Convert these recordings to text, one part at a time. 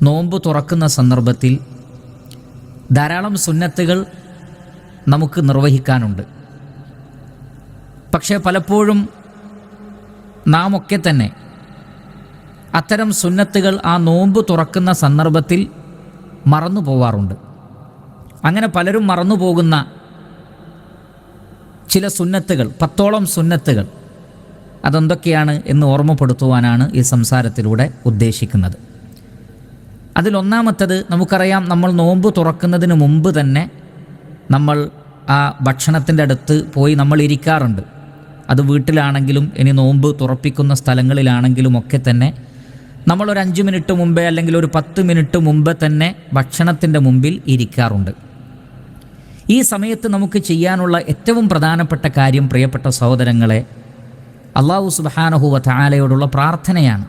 നോമ്പ് തുറക്കുന്ന സന്ദർഭത്തിൽ ധാരാളം സുന്നത്തുകൾ നമുക്ക് നിർവഹിക്കാനുണ്ട്. പക്ഷേ പലപ്പോഴും നാം ഒക്കെ തന്നെ അത്തരം സുന്നത്തുകൾ ആ നോമ്പ് തുറക്കുന്ന സന്ദർഭത്തിൽ മറന്നു പോവാറുണ്ട്. അങ്ങനെ പലരും മറന്നു പോകുന്ന ചില സുന്നത്തുകൾ, 10ഓളം സുന്നത്തുകൾ, അതെന്തൊക്കെയാണ് എന്ന് ഓർമ്മപ്പെടുത്തുവാനാണ് ഈ സംസാരത്തിലൂടെ ഉദ്ദേശിക്കുന്നത്. അതിലൊന്നാമത്തത്, നമുക്കറിയാം, നമ്മൾ നോമ്പ് തുറക്കുന്നതിന് മുമ്പ് തന്നെ നമ്മൾ ആ ഭക്ഷണത്തിൻ്റെ അടുത്ത് പോയി നമ്മൾ ഇരിക്കാറുണ്ട്. അത് വീട്ടിലാണെങ്കിലും ഇനി നോമ്പ് തുറപ്പിക്കുന്ന സ്ഥലങ്ങളിലാണെങ്കിലും ഒക്കെ തന്നെ നമ്മളൊരു 5 മിനിറ്റ് മുമ്പേ അല്ലെങ്കിൽ ഒരു 10 മിനിറ്റ് മുമ്പ് തന്നെ ഭക്ഷണത്തിൻ്റെ മുമ്പിൽ ഇരിക്കാറുണ്ട്. ഈ സമയത്ത് നമുക്ക് ചെയ്യാനുള്ള ഏറ്റവും പ്രധാനപ്പെട്ട കാര്യം, പ്രിയപ്പെട്ട സഹോദരങ്ങളെ, അല്ലാഹു സുബ്ഹാനഹു വ തആലയോടുള്ള പ്രാർത്ഥനയാണ്.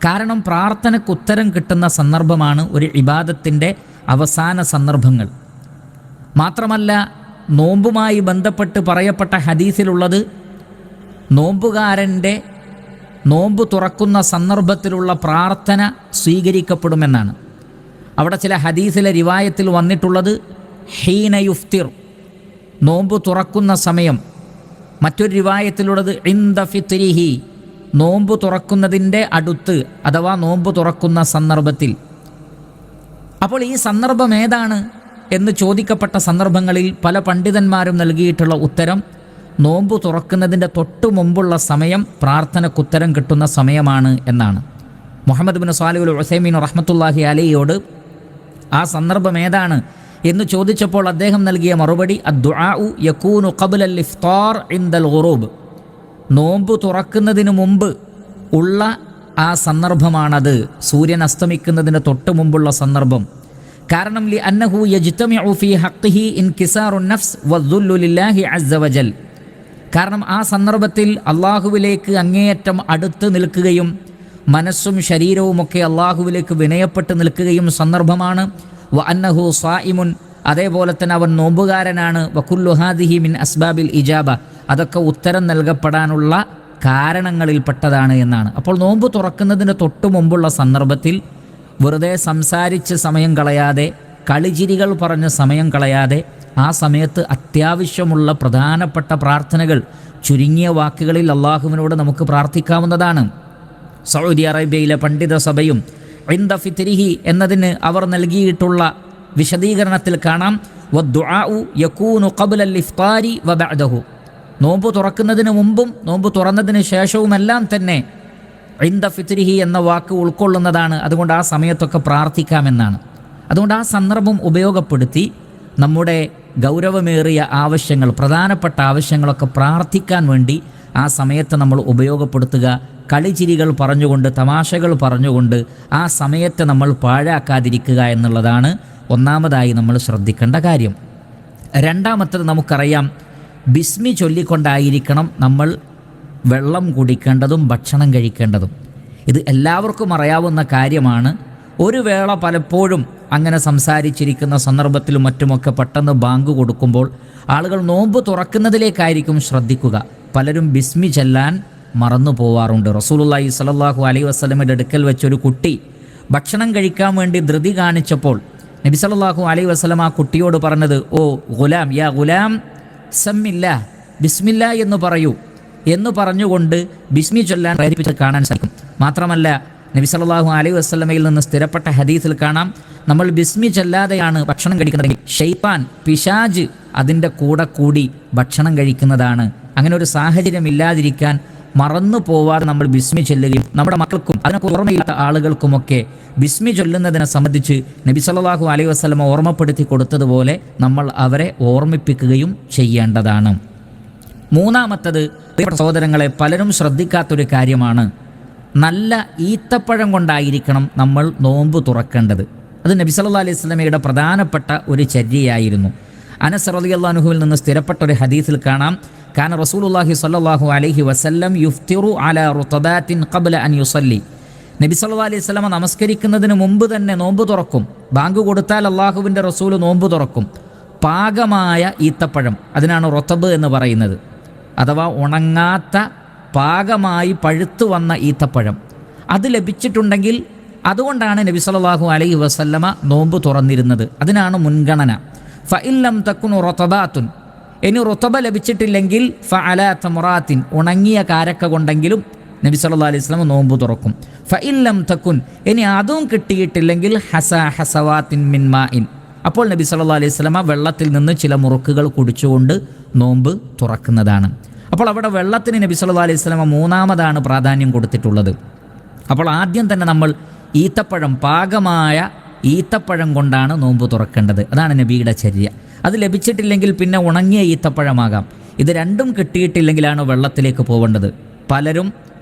കാരണം പ്രാർത്ഥനയ്ക്ക് ഉത്തരം കിട്ടുന്ന സന്ദർഭമാണ് ഒരു ഇബാദത്തിൻ്റെ അവസാന സന്ദർഭങ്ങൾ. മാത്രമല്ല, നോമ്പുമായി ബന്ധപ്പെട്ട് പറയപ്പെട്ട ഹദീസിലുള്ളത് നോമ്പുകാരൻ്റെ നോമ്പ് തുറക്കുന്ന സന്ദർഭത്തിലുള്ള പ്രാർത്ഥന സ്വീകരിക്കപ്പെടുമെന്നാണ്. അവിടെ ചില ഹദീസിലെ റിവായത്തിൽ വന്നിട്ടുള്ളത് ഹീന യുഫ്തിർ, നോമ്പ് തുറക്കുന്ന സമയം. മറ്റൊരു റിവായത്തിലുള്ളത് ഇൻദ ഫിത്രിഹി, നോമ്പ് തുറക്കുന്നതിൻ്റെ അടുത്ത്, അഥവാ നോമ്പ് തുറക്കുന്ന സന്ദർഭത്തിൽ. അപ്പോൾ ഈ സന്ദർഭം ഏതാണ് എന്ന് ചോദിക്കപ്പെട്ട സന്ദർഭങ്ങളിൽ പല പണ്ഡിതന്മാരും നൽകിയിട്ടുള്ള ഉത്തരം നോമ്പ് തുറക്കുന്നതിൻ്റെ തൊട്ടു മുമ്പുള്ള സമയം പ്രാർത്ഥനക്കുത്തരം കിട്ടുന്ന സമയമാണ് എന്നാണ്. മുഹമ്മദ് ബിൻ സ്വാലിഹുൽ ഉസൈമീൻ റഹ്മത്തുള്ളാഹി അലൈഹിയോട് ആ സന്ദർഭം ഏതാണ് എന്ന് ചോദിച്ചപ്പോൾ അദ്ദേഹം നൽകിയ മറുപടി അദ്ദുആഉ യകൂനു ഖബ്ലൽ ഇഫ്താർ ഇൻദൽ ഗുറൂബ്, നോമ്പ് തുറക്കുന്നതിന് മുമ്പ് ഉള്ള ആ സന്ദർഭമാണത്, സൂര്യൻ അസ്തമിക്കുന്നതിന് തൊട്ട് മുമ്പുള്ള സന്ദർഭം. കാരണം ലി അന്നഹു യജ്തമിഉ ഫീ ഹഖ്ഖിഹി ഇൻകിസാറുൻ നഫ്സ് വദ്ദുല്ലു ലില്ലാഹി അസ്സ വജൽ, കാരണം ആ സന്ദർഭത്തിൽ അള്ളാഹുവിലേക്ക് അങ്ങേയറ്റം അടുത്ത് നിൽക്കുകയും മനസ്സും ശരീരവുമൊക്കെ അള്ളാഹുവിലേക്ക് വിനയപ്പെട്ട് നിൽക്കുകയും സന്ദർഭമാണ്. വ അന്നഹു സായിമുൻ, അതേപോലെ തന്നെ അവൻ നോമ്പുകാരനാണ്. വകുല്ലു ഹാദിഹി മിൻ അസ്ബാബിൽ ഇജാബ, അതൊക്കെ ഉത്തരം നൽകപ്പെടാനുള്ള കാരണങ്ങളിൽപ്പെട്ടതാണ് എന്നാണ്. അപ്പോൾ നോമ്പ് തുറക്കുന്നതിന് തൊട്ടു മുമ്പുള്ള സന്ദർഭത്തിൽ വെറുതെ സംസാരിച്ച് സമയം കളയാതെ, കളിചിരികൾ പറഞ്ഞ് സമയം കളയാതെ, ആ സമയത്ത് അത്യാവശ്യമുള്ള പ്രധാനപ്പെട്ട പ്രാർത്ഥനകൾ ചുരുങ്ങിയ വാക്കുകളിൽ അള്ളാഹുവിനോട് നമുക്ക് പ്രാർത്ഥിക്കാവുന്നതാണ്. സൗദി അറേബ്യയിലെ പണ്ഡിത സഭയും ഇൻദ ഫിത്രിഹി എന്നതിന് അവർ നൽകിയിട്ടുള്ള വിശദീകരണത്തിൽ കാണാം വദ്ദുആഉ യകൂനു ഖബ്ലൽ ഇഫ്താരി വ ബഅദഹു, നോമ്പ് തുറക്കുന്നതിന് മുമ്പും നോമ്പ് തുറന്നതിന് ശേഷവുമെല്ലാം തന്നെ ഇൻദ ഫിത്രിഹി എന്ന വാക്ക് ഉൾക്കൊള്ളുന്നതാണ്. അതുകൊണ്ട് ആ സമയത്തൊക്കെ പ്രാർത്ഥിക്കാമെന്നാണ്. അതുകൊണ്ട് ആ സന്ദർഭം ഉപയോഗപ്പെടുത്തി നമ്മുടെ ഗൗരവമേറിയ ആവശ്യങ്ങൾ, പ്രധാനപ്പെട്ട ആവശ്യങ്ങളൊക്കെ പ്രാർത്ഥിക്കാൻ വേണ്ടി ആ സമയത്ത് നമ്മൾ ഉപയോഗപ്പെടുത്തുക. കളിചിരികൾ പറഞ്ഞുകൊണ്ട്, തമാശകൾ പറഞ്ഞുകൊണ്ട് ആ സമയത്ത് നമ്മൾ പാഴാക്കാതിരിക്കുക എന്നുള്ളതാണ് ഒന്നാമതായി നമ്മൾ ശ്രദ്ധിക്കേണ്ട കാര്യം. രണ്ടാമത്തത്, നമുക്കറിയാം, ബിസ്മി ചൊല്ലിക്കൊണ്ടായിരിക്കണം നമ്മൾ വെള്ളം കുടിക്കേണ്ടതും ഭക്ഷണം കഴിക്കേണ്ടതും. ഇത് എല്ലാവർക്കും അറിയാവുന്ന കാര്യമാണ്. ഒരു വേള പലപ്പോഴും അങ്ങനെ സംസാരിച്ചിരിക്കുന്ന സന്ദർഭത്തിലും മറ്റുമൊക്കെ പെട്ടെന്ന് ബാങ്ക് കൊടുക്കുമ്പോൾ ആളുകൾ നോമ്പ് തുറക്കുന്നതിലേക്കായിരിക്കും ശ്രദ്ധിക്കുക. പലരും ബിസ്മി ചെല്ലാൻ മറന്നു പോവാറുണ്ട്. റസൂലുള്ളാഹി സ്വല്ലല്ലാഹു അലൈഹി വസല്ലമയുടെ അടുക്കൽ വെച്ചൊരു കുട്ടി ഭക്ഷണം കഴിക്കാൻ വേണ്ടി ധൃതി കാണിച്ചപ്പോൾ നബി സല്ലല്ലാഹു അലൈഹി വസല്ലം ആ കുട്ടിയോട് പറഞ്ഞത്, ഓ ഗുലാം, യാ ഗുലാം സമ്മില്ലാ, ബിസ്മില്ലാ എന്ന് പറയൂ എന്ന് പറഞ്ഞുകൊണ്ട് ബിസ്മി ചൊല്ലാൻ പ്രേരിപ്പിച്ച് കാണാൻ സാധിക്കും. മാത്രമല്ല, നബി സല്ലല്ലാഹു അലൈഹി വസല്ലമയിൽ നിന്ന് സ്ഥിരപ്പെട്ട ഹദീസിൽ കാണാം, നമ്മൾ ബിസ്മി ചൊല്ലാതെയാണ് ഭക്ഷണം കഴിക്കുന്നതെങ്കിൽ ശൈത്താൻ, പിശാജ് അതിൻ്റെ കൂടെ കൂടി ഭക്ഷണം കഴിക്കുന്നതാണ്. അങ്ങനെ ഒരു സാഹചര്യം ഇല്ലാതിരിക്കാൻ മറന്നു പോവാതെ നമ്മൾ ബിസ്മി ചൊല്ലുകയും നമ്മുടെ മക്കൾക്കും അതിനൊക്കെ ഓർമ്മയില്ലാത്ത ആളുകൾക്കുമൊക്കെ ബിസ്മി ചൊല്ലുന്നതിനെ സംബന്ധിച്ച് നബി സല്ലല്ലാഹു അലൈഹി വസല്ലമ ഓർമ്മപ്പെടുത്തി കൊടുത്തതുപോലെ നമ്മൾ അവരെ ഓർമ്മിപ്പിക്കുകയും ചെയ്യേണ്ടതാണ്. മൂന്നാമത്തത്, സഹോദരങ്ങളെ, പലരും ശ്രദ്ധിക്കാത്തൊരു കാര്യമാണ്, നല്ല ഈത്തപ്പഴം കൊണ്ടായിരിക്കണം നമ്മൾ നോമ്പ് തുറക്കേണ്ടത്. അത് നബി സല്ലല്ലാഹു അലൈഹി വസല്ലമയുടെ പ്രധാനപ്പെട്ട ഒരു ചര്യയായിരുന്നു. അനസ് റളിയല്ലാഹു അൻഹുവിൽ നിന്ന് സ്ഥിരപ്പെട്ട ഒരു ഹദീസിൽ കാണാം, കാന റസൂലുള്ളാഹി സ്വല്ലല്ലാഹു അലൈഹി വസല്ലം യുഫ്തിറു അലാ റുതബാത്തിൻ ഖബ്ല അൻ യുസല്ലി, നബി സല്ലല്ലാഹു അലൈഹി വസല്ലമ നമസ്കരിക്കുന്നതിന് മുമ്പ് തന്നെ നോമ്പ് തുറക്കും. ബാങ്ക് കൊടുത്താൽ അള്ളാഹുവിൻ്റെ റസൂൽ നോമ്പ് തുറക്കും. പാകമായ ഈത്തപ്പഴം, അതിനാണ് റൊതബ് എന്ന് പറയുന്നത്, അഥവാ ഉണങ്ങാത്ത പാകമായി പഴുത്തു വന്ന ഈത്തപ്പഴം, അത് ലഭിച്ചിട്ടുണ്ടെങ്കിൽ അതുകൊണ്ടാണ് നബി സല്ലല്ലാഹു അലൈഹി വസല്ലമ നോമ്പ് തുറന്നിരുന്നത്. അതിനാണ് മുൻഗണന. ഫഇല്ലം തകുനു റതബാത്തുൻ, ഇനി റുതബ ലഭിച്ചിട്ടില്ലെങ്കിൽ ഫഅലാ തമറാത്തിൻ, ഉണങ്ങിയ കാരക്ക കൊണ്ടെങ്കിലും നബി സല്ലല്ലാഹു അലൈഹി വസല്ലമ നോമ്പ് തുറക്കും. ഫഇല്ലം തകുൻ, ഇനി അതും കിട്ടിയിട്ടില്ലെങ്കിൽ ഹസവാത്തിൻ മിൻ മാഇൻ, അപ്പോൾ നബി സല്ലല്ലാഹു അലൈഹി വസല്ലമ വെള്ളത്തിൽ നിന്ന് ചില മുറുക്കുകൾ കുടിച്ചുകൊണ്ട് നോമ്പ് തുറക്കുന്നതാണ്. അപ്പോൾ അവിടെ വെള്ളത്തിന് നബി സല്ലല്ലാഹു അലൈഹി വസല്ലമ മൂന്നാമതാണ് പ്രാധാന്യം കൊടുത്തിട്ടുള്ളത്. അപ്പോൾ ആദ്യം തന്നെ നമ്മൾ ഈത്തപ്പഴം, പാകമായ ഈത്തപ്പഴം കൊണ്ടാണ് നോമ്പ് തുറക്കേണ്ടത്. അതാണ് നബിയുടെ ചര്യ. അത് ലഭിച്ചിട്ടില്ലെങ്കിൽ പിന്നെ ഉണങ്ങിയ ഈത്തപ്പഴമാകാം. ഇത് രണ്ടും കിട്ടിയിട്ടില്ലെങ്കിലാണ് വെള്ളത്തിലേക്ക് പോവേണ്ടത്. പലരും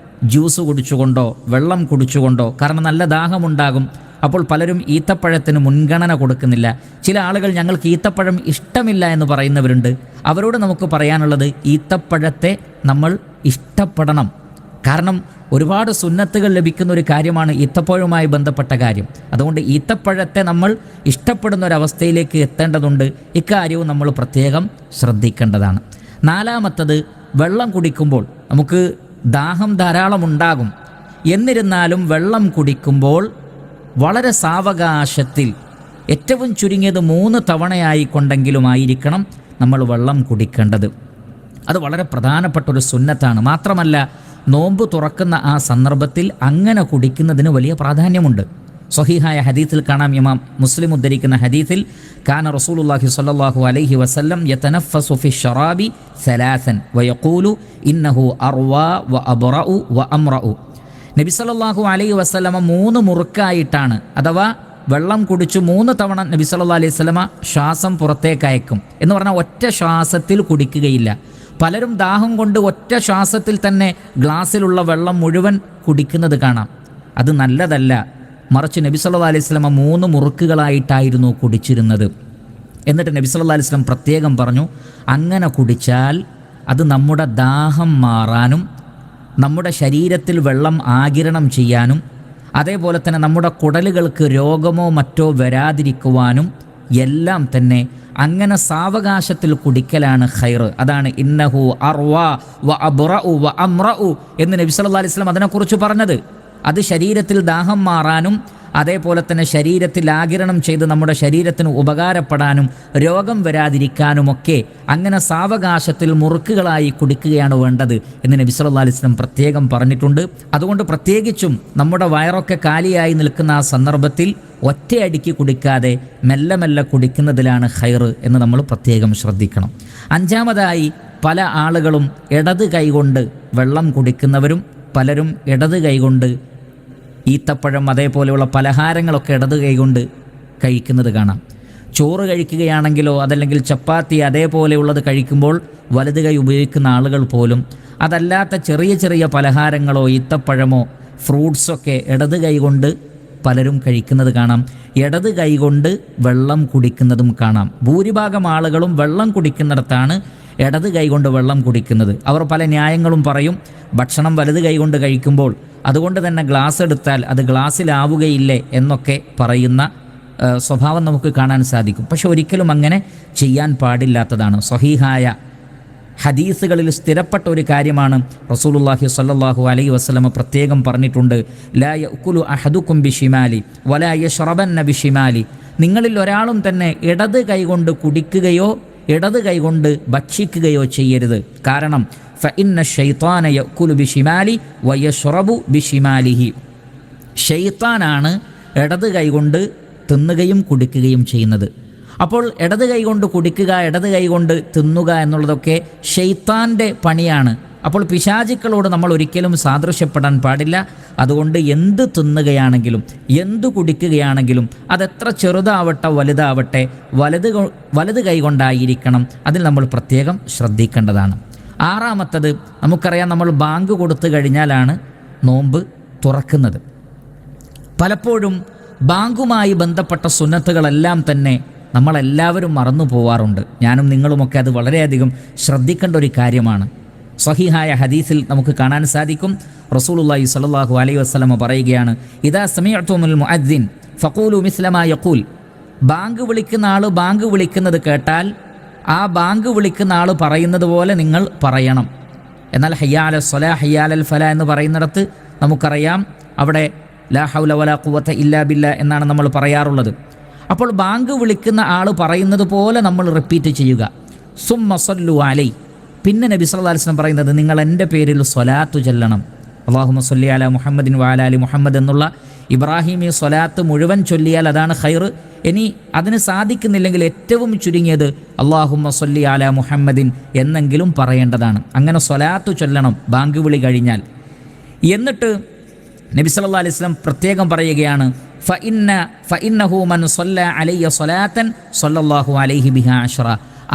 ജ്യൂസ് കുടിച്ചുകൊണ്ടോ വെള്ളം കുടിച്ചുകൊണ്ടോ, കാരണം നല്ല ദാഹമുണ്ടാകും, അപ്പോൾ പലരും ഈത്തപ്പഴത്തിന് മുൻഗണന കൊടുക്കുന്നില്ല. ചില ആളുകൾ ഞങ്ങൾക്ക് ഈത്തപ്പഴം ഇഷ്ടമില്ല എന്ന് പറയുന്നവരുണ്ട്. അവരോട് നമുക്ക് പറയാനുള്ളത്, ഈത്തപ്പഴത്തെ നമ്മൾ ഇഷ്ടപ്പെടണം. കാരണം ഒരുപാട് സുന്നത്തുകൾ ലഭിക്കുന്ന ഒരു കാര്യമാണ് ഈത്തപ്പഴവുമായി ബന്ധപ്പെട്ട കാര്യം. അതുകൊണ്ട് ഈത്തപ്പഴത്തെ നമ്മൾ ഇഷ്ടപ്പെടുന്ന ഒരവസ്ഥയിലേക്ക് എത്തേണ്ടതുണ്ട്. ഇക്കാര്യവും നമ്മൾ പ്രത്യേകം ശ്രദ്ധിക്കേണ്ടതാണ്. നാലാമത്തത്, വെള്ളം കുടിക്കുമ്പോൾ നമുക്ക് ദാഹം ധാരാളം ഉണ്ടാകും. എന്നിരുന്നാലും വെള്ളം കുടിക്കുമ്പോൾ വളരെ സാവകാശത്തിൽ, ഏറ്റവും ചുരുങ്ങിയത് 3 തവണയായിക്കൊണ്ടെങ്കിലുമായിരിക്കണം നമ്മൾ വെള്ളം കുടിക്കേണ്ടത്. അത് വളരെ പ്രധാനപ്പെട്ട ഒരു സുന്നത്താണ്. മാത്രമല്ല, നോമ്പ് തുറക്കുന്ന ആ സന്ദർഭത്തിൽ അങ്ങനെ കുടിക്കുന്നതിന് വലിയ പ്രാധാന്യമുണ്ട്. സ്വഹീഹായ ഹദീസിൽ കാണാം, ഇമാം മുസ്ലിം ഉദ്ധരിക്കുന്ന ഹദീസിൽ, കാന റസൂലുള്ളാഹി സ്വല്ലല്ലാഹു അലൈഹി വസല്ലം യതനഫസു ഫി ശറാബി സലാസൻ വയഖൂലു ഇന്നഹു അർവാ വ അബ്റഉ വ അംറഉ. നബി സല്ലല്ലാഹു അലൈഹി വസല്ലമ 3 മുറുക്കായിട്ടാണ്, അഥവാ വെള്ളം കുടിച്ചു 3 തവണ നബി സല്ലല്ലാഹു അലൈഹി വസല്ലമ ശ്വാസം പുറത്തേക്ക് അയക്കും. എന്ന് പറഞ്ഞാൽ ഒറ്റ ശ്വാസത്തിൽ കുടിക്കുകയില്ല. പലരും ദാഹം കൊണ്ട് ഒറ്റ ശ്വാസത്തിൽ തന്നെ ഗ്ലാസ്സിലുള്ള വെള്ളം മുഴുവൻ കുടിക്കുന്നത് കാണാം. അത് നല്ലതല്ല. മറിച്ച് നബി സല്ലല്ലാഹു അലൈഹി വസല്ലമ 3 മുറുക്കുകളായിട്ടായിരുന്നു കുടിച്ചിരുന്നത്. എന്നിട്ട് നബി സല്ലല്ലാഹു അലൈഹി വസല്ലം പ്രത്യേകം പറഞ്ഞു, അങ്ങനെ കുടിച്ചാൽ അത് നമ്മുടെ ദാഹം മാറാനും നമ്മുടെ ശരീരത്തിൽ വെള്ളം ആഗിരണം ചെയ്യാനും അതേപോലെ തന്നെ നമ്മുടെ കുടലുകൾക്ക് രോഗമോ മറ്റോ വരാതിരിക്കുവാനും എല്ലാം തന്നെ അങ്ങനെ സാവകാശത്തിൽ കുടിക്കലാണ് ഖൈർ. അതാണ് ഇന്നഹു അർവാ വ അബ്റഉ വ അംറഉ എന്ന് നബി സല്ലല്ലാഹു അലൈഹി വസല്ലം അതിനെക്കുറിച്ച് പറഞ്ഞത്. അത് ശരീരത്തിൽ ദാഹം മാറാനും അതേപോലെ തന്നെ ശരീരത്തിൽ ആഗിരണം ചെയ്ത് നമ്മുടെ ശരീരത്തിന് ഉപകാരപ്പെടാനും രോഗം വരാതിരിക്കാനുമൊക്കെ അങ്ങനെ സാവകാശത്തിൽ മുറുക്കുകളായി കുടിക്കുകയാണ് വേണ്ടത് എന്ന് നബി സല്ലല്ലാഹു അലൈഹി വസല്ലം പ്രത്യേകം പറഞ്ഞിട്ടുണ്ട്. അതുകൊണ്ട് പ്രത്യേകിച്ചും നമ്മുടെ വയറൊക്കെ കാലിയായി നിൽക്കുന്ന ആ സന്ദർഭത്തിൽ ഒറ്റയടിക്ക് കുടിക്കാതെ മെല്ലെ മെല്ലെ കുടിക്കുന്നതിലാണ് ഖൈർ എന്ന് നമ്മൾ പ്രത്യേകം ശ്രദ്ധിക്കണം. അഞ്ചാമതായി, പല ആളുകളും ഇടത് കൈകൊണ്ട് വെള്ളം കുടിക്കുന്നവരും പലരും ഇടത് കൈകൊണ്ട് ഈത്തപ്പഴം അതേപോലെയുള്ള പലഹാരങ്ങളൊക്കെ ഇടത് കൈകൊണ്ട് കഴിക്കുന്നത് കാണാം. ചോറ് കഴിക്കുകയാണെങ്കിലോ അതല്ലെങ്കിൽ ചപ്പാത്തി അതേപോലെയുള്ളത് കഴിക്കുമ്പോൾ വലത് കൈ ഉപയോഗിക്കുന്ന ആളുകൾ പോലും, അതല്ലാത്ത ചെറിയ ചെറിയ പലഹാരങ്ങളോ ഈത്തപ്പഴമോ ഫ്രൂട്ട്സൊക്കെ ഇടത് കൈ കൊണ്ട് പലരും കഴിക്കുന്നത് കാണാം. ഇടത് കൈ കൊണ്ട് വെള്ളം കുടിക്കുന്നതും കാണാം. ഭൂരിഭാഗം ആളുകളും വെള്ളം കുടിക്കുന്നിടത്താണ് ഇടത് കൈ കൊണ്ട് വെള്ളം കുടിക്കുന്നത്. അവർ പല ന്യായങ്ങളും പറയും. ഭക്ഷണം വലത് കൈ കൊണ്ട് കഴിക്കുമ്പോൾ അതുകൊണ്ട് തന്നെ ഗ്ലാസ് എടുത്താൽ അത് ഗ്ലാസ്സിലാവുകയില്ലേ എന്നൊക്കെ പറയുന്ന സ്വഭാവം നമുക്ക് കാണാൻ സാധിക്കും. പക്ഷെ ഒരിക്കലും അങ്ങനെ ചെയ്യാൻ പാടില്ലാത്തതാണ്. സ്വഹീഹായ ഹദീസുകളിൽ സ്ഥിരപ്പെട്ട ഒരു കാര്യമാണ്. റസൂലുള്ളാഹി സ്വല്ലല്ലാഹു അലൈഹി വസല്ലം പ്രത്യേകം പറഞ്ഞിട്ടുണ്ട്, ലാ യഅ്കുലു അഹദുക്കും ബിശിമാലി വലാ യശ്റബന്ന ബിശിമാലി. നിങ്ങളിൽ ഒരാളും തന്നെ ഇടത് കൈകൊണ്ട് കുടിക്കുകയോ ഇടത് കൈകൊണ്ട് ഭക്ഷിക്കുകയോ ചെയ്യരുത്. കാരണം ഫഇന്ന ശൈത്താന യഅ്കുലു ബിശിമാലി വയശ്റബു ബിശിമാലിഹി. ശൈത്താനാണ് ഇടത് കൈകൊണ്ട് തിന്നുകയും കുടിക്കുകയും ചെയ്യുന്നത്. അപ്പോൾ ഇടത് കൈകൊണ്ട് കുടിക്കുക, ഇടത് കൈകൊണ്ട് തിന്നുക എന്നുള്ളതൊക്കെ ശൈത്താൻ്റെ പണിയാണ്. അപ്പോൾ പിശാചുക്കളോട് നമ്മൾ ഒരിക്കലും സാദൃശ്യപ്പെടാൻ പാടില്ല. അതുകൊണ്ട് എന്ത് തിന്നുകയാണെങ്കിലും എന്ത് കുടിക്കുകയാണെങ്കിലും അതെത്ര ചെറുതാവട്ടെ വലുതാവട്ടെ വലത് കൈകൊണ്ടായിരിക്കണം. അതിൽ നമ്മൾ പ്രത്യേകം ശ്രദ്ധിക്കേണ്ടതാണ്. ആറാമത്തത്, നമുക്കറിയാം, നമ്മൾ ബാങ്ക് കൊടുത്തു കഴിഞ്ഞാലാണ് നോമ്പ് തുറക്കുന്നത്. പലപ്പോഴും ബാങ്കുമായി ബന്ധപ്പെട്ട സുന്നത്തുകളെല്ലാം തന്നെ നമ്മളെല്ലാവരും മറന്നു പോവാറുണ്ട്. ഞാനും നിങ്ങളുമൊക്കെ അത് വളരെയധികം ശ്രദ്ധിക്കേണ്ട ഒരു കാര്യമാണ്. സ്വഹീഹായ ഹദീസിൽ നമുക്ക് കാണാൻ സാധിക്കും, റസൂലുള്ളാഹി സ്വല്ലല്ലാഹു അലൈഹി വസല്ലം പറയുകയാണ്, ഇദാ സമിഅ്തുമുൽ മുഅദ്ദിൻ ഫഖൂലു മിസ്ല മാ യഖൂൽ. ബാങ്ക് വിളിക്കുന്ന ആൾ ബാങ്ക് വിളിക്കുന്നത് കേട്ടാൽ ആ ബാങ്ക് വിളിക്കുന്ന ആൾ പറയുന്നത് പോലെ നിങ്ങൾ പറയണം. എന്നാൽ ഹയ്യ അലൽ സ്വലാ ഹയ്യ അലൽ ഫലാ എന്ന് പറയുന്നിടത്ത് നമുക്കറിയാം അവിടെ ലാ ഹൗല വലാ ഖുവത ഇല്ലാ ബില്ലാ എന്നാണ് നമ്മൾ പറയാറുള്ളത്. അപ്പോൾ ബാങ്ക് വിളിക്കുന്ന ആൾ പറയുന്നത് പോലെ നമ്മൾ റിപ്പീറ്റ് ചെയ്യുക. സുമ്മ സല്ലു അലൈ, പിന്നെ നബി സല്ലല്ലാഹു അലൈഹി വസല്ലം പറയുന്നത് നിങ്ങൾ എൻ്റെ പേരിൽ സ്വലാത്തു ചൊല്ലണം. അല്ലാഹുമ്മ സല്ലി അലാ മുഹമ്മദിൻ വഅലാ അലി മുഹമ്മദ് എന്നുള്ള ഇബ്രാഹിമി സ്വലാത്ത് മുഴുവൻ ചൊല്ലിയാൽ അതാണ് ഖൈർ. ഇനി അതിന് സാധിക്കുന്നില്ലെങ്കിൽ ഏറ്റവും ചുരുങ്ങിയത് അല്ലാഹുമ്മ സല്ലി അലാ മുഹമ്മദിൻ എന്നെങ്കിലും പറയേണ്ടതാണ്. അങ്ങനെ സ്വലാത്തു ചൊല്ലണം ബാങ്ക് വിളി എന്നിട്ട് നബി സല്ലല്ലാഹു അലൈഹി വസല്ലം പ്രത്യേകം പറയുകയാണ്, ഫഇന്നഹു മൻ സല്ല അലയ്യ സ്വലാത്തൻ സല്ലല്ലാഹു അലൈഹി ബിഹാ അശ്റ.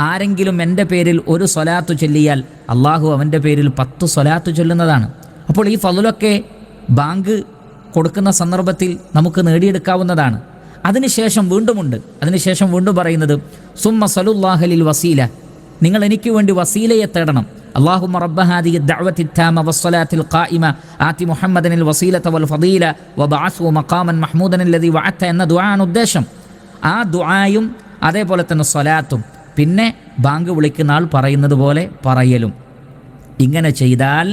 ആരെങ്കിലും എൻ്റെ പേരിൽ ഒരു സ്വലാത്തു ചൊല്ലിയാൽ അള്ളാഹു അവൻ്റെ പേരിൽ 10 സ്വലാത്തു ചൊല്ലുന്നതാണ്. അപ്പോൾ ഈ ഫളലൊക്കെ ബാങ്ക് കൊടുക്കുന്ന സന്ദർഭത്തിൽ നമുക്ക് നേടിയെടുക്കാവുന്നതാണ്. അതിനുശേഷം വീണ്ടും പറയുന്നത് സുമ്മ സലുല്ലാഹ ലിൽ വസീല, നിങ്ങൾ എനിക്ക് വേണ്ടി വസീലയെ തേടണം. അല്ലാഹുമ്മ റബ്ബ ഹാദിഹി ദഅവതി തമ്മ വസ്സലാത്തിൽ ഖായിമ ആതി മുഹമ്മദനിൽ വസീലത വൽ ഫദീല വബഅസ്ഹു മഖാമൻ മഹ്മൂദൻ അല്ലദി വഅത എന്ന ദുആആണ് ഉദ്ദേശം. ആ ദുആയും അതേപോലെ തന്നെ സ്വലാത്തും പിന്നെ ബാങ്ക് വിളിക്കുന്ന ആൾ പറയുന്നത് പോലെ പറയലും. ഇങ്ങനെ ചെയ്താൽ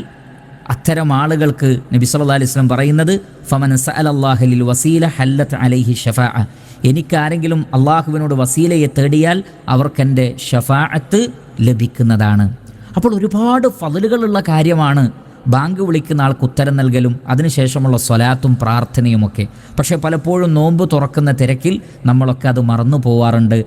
അത്തരം ആളുകൾക്ക് നബി സല്ലല്ലാഹു അലൈഹി വസല്ലം പറയുന്നത് ഫമൻ സഅലല്ലാഹ ലിൽ വസീല ഹല്ലത്ത് അലൈഹി ഷഫാഅ, എനിക്കാരെങ്കിലും അള്ളാഹുവിനോട് വസീലയെ തേടിയാൽ അവർക്കെൻ്റെ ഷഫാഅത്ത് ലഭിക്കുന്നതാണ്. അപ്പോൾ ഒരുപാട് ഫളലുകളുള്ള കാര്യമാണ് ബാങ്ക് വിളിക്കുന്ന ആൾക്ക് ഉത്തരം നൽകലും അതിനുശേഷമുള്ള സ്വലാത്തും പ്രാർത്ഥനയുമൊക്കെ. പക്ഷേ പലപ്പോഴും നോമ്പ് തുറക്കുന്ന തിരക്കിൽ നമ്മളൊക്കെ അത് മറന്നു പോവാറുണ്ട്.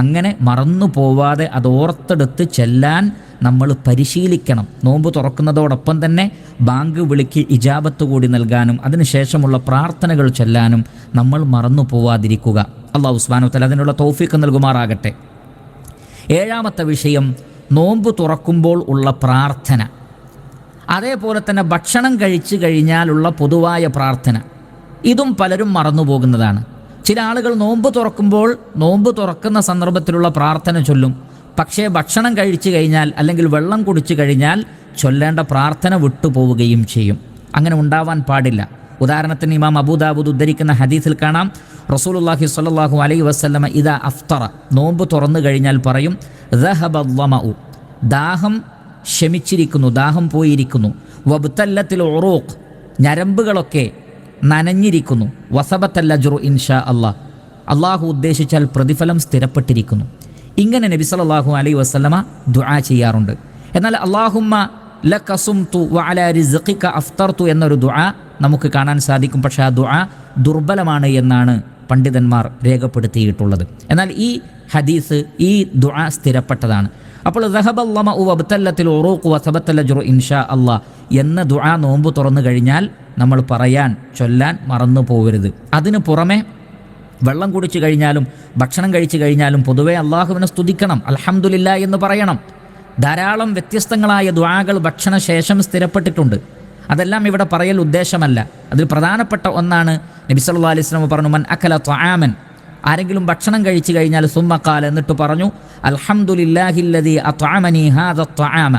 അങ്ങനെ മറന്നു പോവാതെ അത് ഓർത്തെടുത്ത് ചെല്ലാൻ നമ്മൾ പരിശീലിക്കണം. നോമ്പ് തുറക്കുന്നതോടൊപ്പം തന്നെ ബാങ്ക് വിളിക്ക് ഇജാബത്ത് കൂടി നൽകാനും അതിനുശേഷമുള്ള പ്രാർത്ഥനകൾ ചൊല്ലാനും നമ്മൾ മറന്നു പോവാതിരിക്കുക. അല്ലാഹു സുബ്ഹാനഹു വ തആല അതിനുള്ള തൗഫീഖ് നൽകുമാറാകട്ടെ. 7ാമത്തെ വിഷയം നോമ്പ് തുറക്കുമ്പോൾ ഉള്ള പ്രാർത്ഥന. അതേപോലെ തന്നെ ഭക്ഷണം കഴിച്ചു കഴിഞ്ഞാലുള്ള പൊതുവായ പ്രാർത്ഥന. ഇതും പലരും മറന്നു പോകുന്നതാണ്. ചില ആളുകൾ നോമ്പ് തുറക്കുമ്പോൾ നോമ്പ് തുറക്കുന്ന സന്ദർഭത്തിലുള്ള പ്രാർത്ഥന ചൊല്ലും. പക്ഷേ ഭക്ഷണം കഴിച്ചു കഴിഞ്ഞാൽ അല്ലെങ്കിൽ വെള്ളം കുടിച്ചു കഴിഞ്ഞാൽ ചൊല്ലേണ്ട പ്രാർത്ഥന വിട്ടുപോവുകയും ചെയ്യും. അങ്ങനെ ഉണ്ടാവാൻ പാടില്ല. ഉദാഹരണത്തിന് ഇമാം അബൂദാവൂദ് ഉദ്ധരിക്കുന്ന ഹദീസിൽ കാണാം, റസൂലുള്ളാഹി സ്വല്ലല്ലാഹു അലൈഹി വസല്ലമ ഇദാ അഫ്തറ, നോമ്പ് തുറന്നു കഴിഞ്ഞാൽ പറയും, ദഹബദ്ദമഉ, ദാഹം ശമിച്ചിരിക്കുന്നു, ദാഹം പോയിരിക്കുന്നു, വബ്തല്ലത്തിൽ ഉറൂഖ്, ഞരമ്പുകളൊക്കെ നനഞ്ഞിരിക്കുന്നു, വസബത്തൽ അജ്റു ഇൻഷാ അല്ലാഹ്, അള്ളാഹു ഉദ്ദേശിച്ചാൽ പ്രതിഫലം സ്ഥിരപ്പെട്ടിരിക്കുന്നു. ഇങ്ങനെ നബി സല്ലല്ലാഹു അലൈഹി വസല്ലമ ദുആ ചെയ്യാറുണ്ട്. എന്നാൽ അല്ലാഹുമ്മ ലക സുംതു വഅലാ റിസ്ഖിക അഫ്തർതു എന്നൊരു ദുആ നമുക്ക് കാണാൻ സാധിക്കും. പക്ഷേ ആ ദുആ ദുർബലമാണ് എന്നാണ് പണ്ഡിതന്മാർ രേഖപ്പെടുത്തിയിട്ടുള്ളത്. എന്നാൽ ഈ ഹദീസ്, ഈ ദുആ സ്ഥിരപ്പെട്ടതാണ്. അപ്പോൾ ദഹബല്ലമഉ വബ്തല്ലത്തിൽ ഉറൂഖു വസബത്തൽ അജ്റു ഇൻഷാ അല്ലാഹ് എന്ന ദുആ നോമ്പ് തുറന്നു കഴിഞ്ഞാൽ നമ്മൾ ചൊല്ലാൻ മറന്നു പോകരുത്. അതിനു പുറമെ വെള്ളം കുടിച്ചു കഴിഞ്ഞാലും ഭക്ഷണം കഴിച്ചു കഴിഞ്ഞാലും പൊതുവെ അള്ളാഹുവിനെ സ്തുതിക്കണം, അൽഹംദുലില്ലാ എന്ന് പറയണം. ധാരാളം വ്യത്യസ്തങ്ങളായ ദുആകൾ ഭക്ഷണശേഷം സ്ഥിരപ്പെട്ടിട്ടുണ്ട്. അതെല്ലാം ഇവിടെ പറയൽ ഉദ്ദേശമല്ല. അതിൽ പ്രധാനപ്പെട്ട ഒന്നാണ് നബി സല്ലല്ലാഹു അലൈഹി വസല്ലം പറഞ്ഞു, മൻ അകല ത്വആമൻ, ആരെങ്കിലും ഭക്ഷണം കഴിച്ചു കഴിഞ്ഞാൽ സുമ്മ ഖാല, എന്നിട്ട് പറഞ്ഞു, അൽഹംദുലില്ലാഹില്ലദീ അത്അമനി ഹാദ ത്വആമ,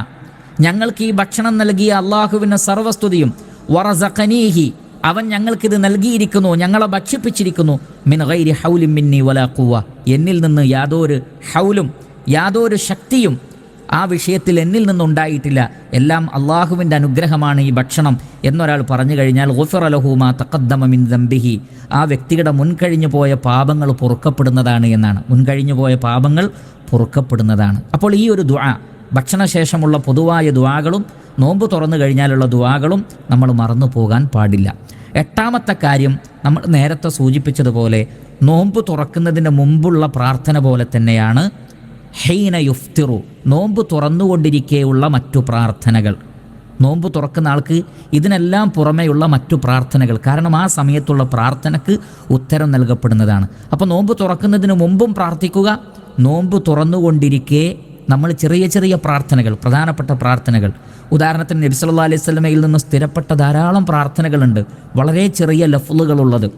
ഞങ്ങൾക്ക് ഈ ഭക്ഷണം നൽകിയ അള്ളാഹുവിന് സർവസ്തുതിയും, വറസഖനീഹി, അവൻ ഞങ്ങൾക്കിത് നൽകിയിരിക്കുന്നു, ഞങ്ങളെ ഭക്ഷിപ്പിച്ചിരിക്കുന്നു, മിൻ ഗൈരി ഹൗലിൻ മിന്നി വലാ ഖുവ, എന്നിൽ നിന്ന് യാതൊരു ഹൗലും യാതൊരു ശക്തിയും ആ വിഷയത്തിൽ എന്നിൽ നിന്നുണ്ടായിട്ടില്ല, എല്ലാം അള്ളാഹുവിൻ്റെ അനുഗ്രഹമാണ് ഈ ഭക്ഷണം എന്നൊരാൾ പറഞ്ഞു കഴിഞ്ഞാൽ ഗുഫിറ ലഹു മാ തഖദ്ദമ മിൻ ദംബിഹി, ആ വ്യക്തിയുടെ മുൻകഴിഞ്ഞു പോയ പാപങ്ങൾ പൊറുക്കപ്പെടുന്നതാണ് എന്നാണ്. മുൻകഴിഞ്ഞു പോയ പാപങ്ങൾ പൊറുക്കപ്പെടുന്നതാണ്. അപ്പോൾ ഈ ഒരു ദുആ, ഭക്ഷണശേഷമുള്ള പൊതുവായ ദുആകളും നോമ്പ് തുറന്നു കഴിഞ്ഞാലുള്ള ദുആകളും നമ്മൾ മറന്നു പോകാൻ പാടില്ല. 8ാമത്തെ കാര്യം, നമ്മൾ നേരത്തെ സൂചിപ്പിച്ചതുപോലെ നോമ്പ് തുറക്കുന്നതിന് മുമ്പുള്ള പ്രാർത്ഥന പോലെ തന്നെയാണ് ഹീന യുഫ്തിറു, നോമ്പ് തുറന്നുകൊണ്ടിരിക്കെയുള്ള മറ്റു പ്രാർത്ഥനകൾ. നോമ്പ് തുറക്കുന്ന ആൾക്ക് ഇതിനെല്ലാം പുറമെയുള്ള മറ്റു പ്രാർത്ഥനകൾ, കാരണം ആ സമയത്തുള്ള പ്രാർത്ഥനയ്ക്ക് ഉത്തരം നൽകപ്പെടുന്നതാണ്. അപ്പോൾ നോമ്പ് തുറക്കുന്നതിന് മുമ്പും പ്രാർത്ഥിക്കുക, നോമ്പ് തുറന്നുകൊണ്ടിരിക്കെ നമ്മൾ ചെറിയ ചെറിയ പ്രാർത്ഥനകൾ, പ്രധാനപ്പെട്ട പ്രാർത്ഥനകൾ, ഉദാഹരണത്തിന് നബി സല്ലല്ലാഹു അലൈഹി വസല്ലമയിൽ നിന്ന് സ്ഥിരപ്പെട്ട ധാരാളം പ്രാർത്ഥനകളുണ്ട്, വളരെ ചെറിയ ലഫ്ളുകളുള്ളത്.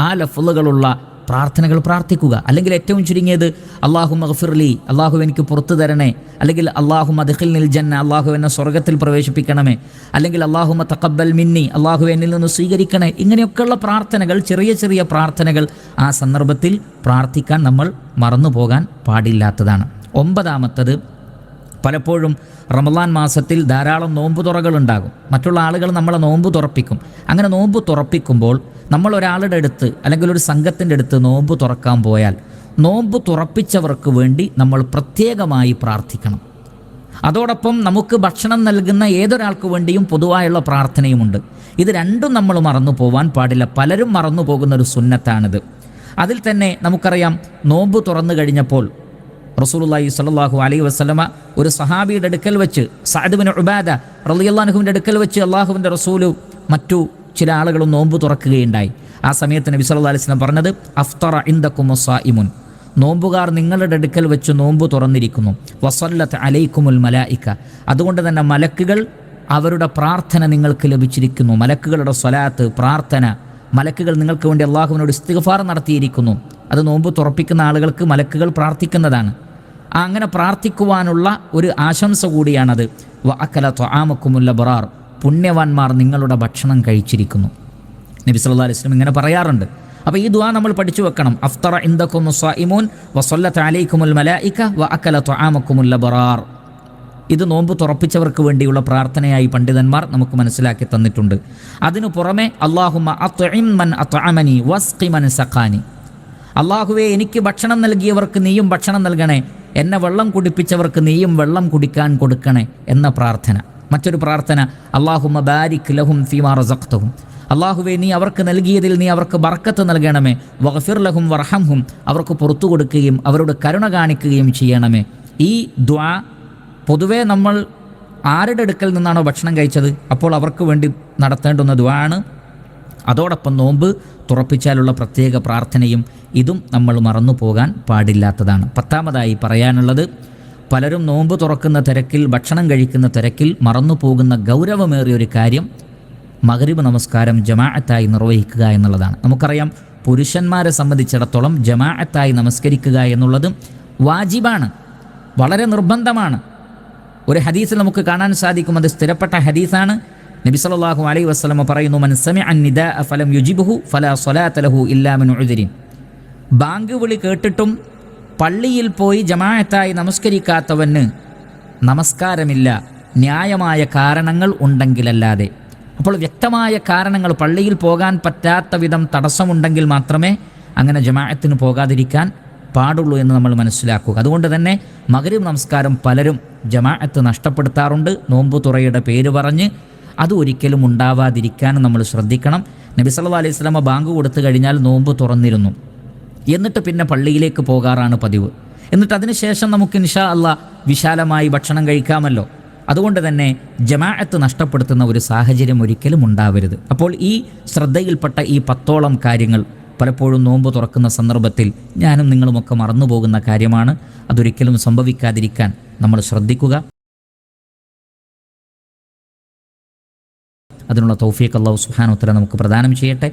ആ ലഫ്ളുകളുള്ള പ്രാർത്ഥനകൾ പ്രാർത്ഥിക്കുക. അല്ലെങ്കിൽ ഏറ്റവും ചുരുങ്ങിയത് അല്ലാഹുമ്മ ഗഫിർലി, അള്ളാഹു എനിക്ക് പുറത്തു തരണേ, അല്ലെങ്കിൽ അല്ലാഹുമ്മ അദ്ഖിൽനിൽ ജന്ന, അള്ളാഹു എന്നെ സ്വർഗ്ഗത്തിൽ പ്രവേശിപ്പിക്കണമേ, അല്ലെങ്കിൽ അല്ലാഹുമ്മ തഖബ്ബൽ മിന്നി, അള്ളാഹു എന്നിൽ നിന്ന് സ്വീകരിക്കണേ. ഇങ്ങനെയൊക്കെയുള്ള പ്രാർത്ഥനകൾ, ചെറിയ ചെറിയ പ്രാർത്ഥനകൾ ആ സന്ദർഭത്തിൽ പ്രാർത്ഥിക്കാൻ നമ്മൾ മറന്നു പോകാൻ പാടില്ലാത്തതാണ്. 9ാമത്തത് പലപ്പോഴും റമളാൻ മാസത്തിൽ ധാരാളം നോമ്പ് തുറകളുണ്ടാകും. മറ്റുള്ള ആളുകൾ നമ്മളെ നോമ്പ് തുറപ്പിക്കും. അങ്ങനെ നോമ്പ് തുറപ്പിക്കുമ്പോൾ നമ്മൾ ഒരാളുടെ അടുത്ത് അല്ലെങ്കിൽ ഒരു സംഘത്തിൻ്റെ അടുത്ത് നോമ്പ് തുറക്കാൻ പോയാൽ നോമ്പ് തുറപ്പിച്ചവർക്ക് വേണ്ടി നമ്മൾ പ്രത്യേകമായി പ്രാർത്ഥിക്കണം. അതോടൊപ്പം നമുക്ക് ഭക്ഷണം നൽകുന്ന ഏതൊരാൾക്ക് വേണ്ടിയും പൊതുവായുള്ള പ്രാർത്ഥനയുമുണ്ട്. ഇത് രണ്ടും നമ്മൾ മറന്നു പോവാൻ പാടില്ല. പലരും മറന്നു പോകുന്നൊരു സുന്നത്താണിത്. അതിൽ തന്നെ നമുക്കറിയാം, നോമ്പ് തുറന്നു കഴിഞ്ഞപ്പോൾ റസൂലുള്ളാഹി സ്വല്ലല്ലാഹു അലൈഹി വസല്ലമ ഒരു സഹാബിയുടെ അടുക്കൽ വെച്ച്, സഅദ് ബിൻ ഉബാദ റളിയല്ലാഹു അൻഹുവിൻ്റെ അടുക്കൽ വെച്ച് അള്ളാഹുവിൻ്റെ റസൂല് മറ്റു ചില ആളുകളും നോമ്പ് തുറക്കുകയുണ്ടായി. ആ സമയത്ത് നബി സല്ലല്ലാഹു അലൈഹി വസല്ലം പറഞ്ഞത്, അഫ്തറ ഇൻദകും സായിമുൻ, നോമ്പുകാർ നിങ്ങളുടെ അടുക്കൽ വെച്ച് നോമ്പ് തുറന്നിരിക്കുന്നു. വസല്ലത്ത് അലൈക്കുമുൽ മലായിക, അതുകൊണ്ട് തന്നെ മലക്കുകൾ അവരുടെ പ്രാർത്ഥന നിങ്ങൾക്ക് ലഭിച്ചിരിക്കുന്നു. മലക്കുകളുടെ സ്വലാത്ത്, പ്രാർത്ഥന, മലക്കുകൾ നിങ്ങൾക്ക് വേണ്ടി അള്ളാഹുവിനോട് ഇസ്തിഗ്ഫാർ നടത്തിയിരിക്കുന്നു. അത് നോമ്പ് തുറപ്പിക്കുന്ന ആളുകൾക്ക് മലക്കുകൾ പ്രാർത്ഥിക്കുന്നതാണ്. അങ്ങനെ പ്രാർത്ഥിക്കുവാനുള്ള ഒരു ആശംസ കൂടിയാണത്. വഅക്കല ത്വആമക്കുമുൽ അബ്റാർ, പുണ്യവാന്മാർ നിങ്ങളുടെ ഭക്ഷണം കഴിച്ചിരിക്കുന്നു. നബി സല്ലല്ലാഹു അലൈഹി വസല്ലം ഇങ്ങനെ പറയാറുണ്ട്. അപ്പോൾ ഈ ദുആ നമ്മൾ പഠിച്ചു വെക്കണം. അഫ്തറ ഇൻദകും സായിമൂൻ വസല്ലത്ത് അലൈക്കുമുൽ മലായിക വഅക്കല ത്വആമക്കുമുൽ അബ്റാർ. ഇത് നോമ്പ് തുറപ്പിച്ചവർക്ക് വേണ്ടിയുള്ള പ്രാർത്ഥനയായി പണ്ഡിതന്മാർ നമുക്ക് മനസ്സിലാക്കി തന്നിട്ടുണ്ട്. അതിനു പുറമെ അല്ലാഹുമ്മ അത്ഇം മൻ അത്അമനി വസ്ഖി മൻ സഖാനി, അല്ലാഹുവേ എനിക്ക് ഭക്ഷണം നൽകിയവർക്ക് നീയും ഭക്ഷണം നൽകണേ, എന്നെ വെള്ളം കുടിപ്പിച്ചവർക്ക് നീയും വെള്ളം കുടിക്കാൻ കൊടുക്കണേ എന്ന പ്രാർത്ഥന. മറ്റൊരു പ്രാർത്ഥന, അല്ലാഹുമ്മ ബാരിക് ലഹും ഫീമാ റസഖ്തഹും, അല്ലാഹുവേ നീ അവർക്ക് നൽകിയതിൽ നീ അവർക്ക് ബർക്കത്ത് നൽകണമേ. വഗ്ഫിർ ലഹും വർഹംഹും, അവർക്ക് പുറത്തു കൊടുക്കുകയും അവരോട് കരുണ കാണിക്കുകയും ചെയ്യണമേ. ഈ ദുആ പൊതുവേ നമ്മൾ ആരുടെ അടുക്കൽ നിന്നാണോ ഭക്ഷണം കഴിച്ചത് അപ്പോൾ അവർക്ക് വേണ്ടി നടത്തേണ്ടുന്ന ദുആ ആണ്. അതോടൊപ്പം നോമ്പ് തുറപ്പിച്ചാലുള്ള പ്രത്യേക പ്രാർത്ഥനയും ഇതും നമ്മൾ മറന്നു പോകാൻ പാടില്ലാത്തതാണ്. 10ാമതായി പറയാനുള്ളത്, പലരും നോമ്പ് തുറക്കുന്ന തിരക്കിൽ, ഭക്ഷണം കഴിക്കുന്ന തിരക്കിൽ മറന്നു പോകുന്ന ഗൗരവമേറിയൊരു കാര്യം മഗ്രിബ് നമസ്കാരം ജമാഅത്തായി നിർവഹിക്കുക എന്നുള്ളതാണ്. നമുക്കറിയാം, പുരുഷന്മാരെ സംബന്ധിച്ചിടത്തോളം ജമാഅത്തായി നമസ്കരിക്കുക എന്നുള്ളത് വാജിബാണ്, വളരെ നിർബന്ധമാണ്. ഒരു ഹദീസിൽ നമുക്ക് കാണാൻ സാധിക്കും, അത് സ്ഥിരപ്പെട്ട ഹദീസാണ്. നബി സല്ലല്ലാഹു അലൈഹി വസല്ലം പറയുന്നു, മൻ സമിഅ അൻ-നിദാഅ ഫലം യുജിബ്ഹു ഫലാ സ്വലാത ലഹു ഇല്ലാ മിൻ ഉദ്രിൻ, ബാങ്ക് വിളി കേട്ടിട്ടും പള്ളിയിൽ പോയി ജമാഅത്തായി നമസ്കരിക്കാത്തവന് നമസ്കാരമില്ല, ന്യായമായ കാരണങ്ങൾ ഉണ്ടെങ്കിലല്ലാതെ. അപ്പോൾ വ്യക്തമായ കാരണങ്ങൾ, പള്ളിയിൽ പോകാൻ പറ്റാത്ത വിധം തടസ്സമുണ്ടെങ്കിൽ മാത്രമേ അങ്ങനെ ജമാഅത്തിന് പോകാതിരിക്കാൻ പാടുള്ളൂ എന്ന് നമ്മൾ മനസ്സിലാക്കുക. അതുകൊണ്ട് തന്നെ മഗ്രിബ് നമസ്കാരം പലരും ജമാഅത്ത് നഷ്ടപ്പെടുത്താറുണ്ട് നോമ്പ് തുറയുടെ പേര് പറഞ്ഞ്. അത് ഒരിക്കലും ഉണ്ടാവാതിരിക്കാൻ നമ്മൾ ശ്രദ്ധിക്കണം. നബി സല്ലല്ലാഹു അലൈഹി വസല്ലം ബാങ്ക് കൊടുത്തു കഴിഞ്ഞാൽ നോമ്പ് തുറന്നിരുന്നു, എന്നിട്ട് പിന്നെ പള്ളിയിലേക്ക് പോകാറാണ് പതിവ്. എന്നിട്ട് അതിനുശേഷം നമുക്ക് ഇൻഷാ അല്ലാഹ് വിശാലമായി ഭക്ഷണം കഴിക്കാമല്ലോ. അതുകൊണ്ട് തന്നെ ജമാഅത്ത് നഷ്ടപ്പെടുത്തുന്ന ഒരു സാഹചര്യം ഒരിക്കലും ഉണ്ടാവരുത്. അപ്പോൾ ഈ ശ്രദ്ധയിൽപ്പെട്ട ഈ 10ഓളം കാര്യങ്ങൾ പലപ്പോഴും നോമ്പ് തുറക്കുന്ന സന്ദർഭത്തിൽ ഞാനും നിങ്ങളുമൊക്കെ മറന്നുപോകുന്ന കാര്യമാണ്. അതൊരിക്കലും സംഭവിക്കാതിരിക്കാൻ നമ്മൾ ശ്രദ്ധിക്കുക. അതിനുള്ള തൗഫീഖ് അല്ലാഹു സുബ്ഹാനഹു വ തആല നമുക്ക് പ്രദാനം ചെയ്യട്ടെ.